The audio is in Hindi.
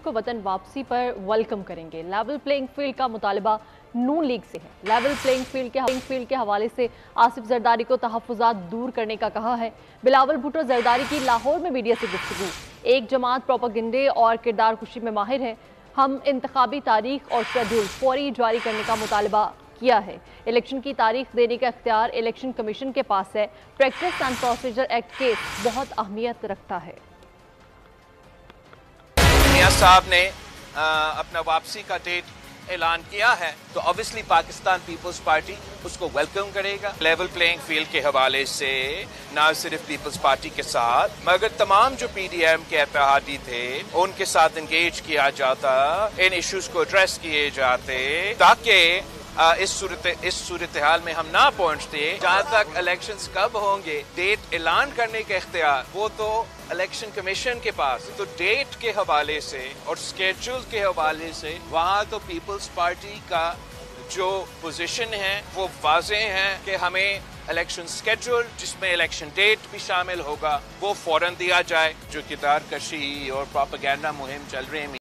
को वतन वापसी पर वेलकम करेंगे। लेवल प्लेइंग फील्ड का मुतालबा नून लीग से है। लेवल प्लेइंग फील्ड के हवाले से आसिफ जरदारी को तहफ़्फ़ुज़ात दूर करने का कहा है। बिलावल भुट्टो जरदारी की लाहौर में मीडिया से गुफ्तगू। एक जमात प्रोपेगेंडे और किरदार खुशी में माहिर है। हम इंतखाबी तारीख और शेड्यूल फौरी जारी करने का मुतालबा किया है। इलेक्शन की तारीख देने का इख्तियार इलेक्शन कमीशन के पास है। Practice and procedure act case बहुत अहमियत रखता है। मियां साहब ने अपना वापसी का डेट ऐलान किया है तो ऑब्वियसली पाकिस्तान पीपल्स पार्टी उसको वेलकम करेगा। लेवल प्लेइंग फील्ड के हवाले से ना सिर्फ पीपल्स पार्टी के साथ मगर तमाम जो पीडीएम के इत्तेहादी थे उनके साथ एंगेज किया जाता, इन इश्यूज को एड्रेस किए जाते ताकि इस सूरत हाल में हम ना पहुंचते। जहां तक इलेक्शंस कब होंगे, डेट ऐलान करने का इख्तियार वो तो इलेक्शन कमीशन के पास। तो डेट के हवाले से और स्केड्यूल के हवाले से वहां तो पीपल्स पार्टी का जो पोजीशन है वो वाज़ेह है कि हमें इलेक्शन स्केड्यूल जिसमें इलेक्शन डेट भी शामिल होगा वो फौरन दिया जाए। जो किरदार कशी और प्रोपेगेंडा मुहिम चल रही है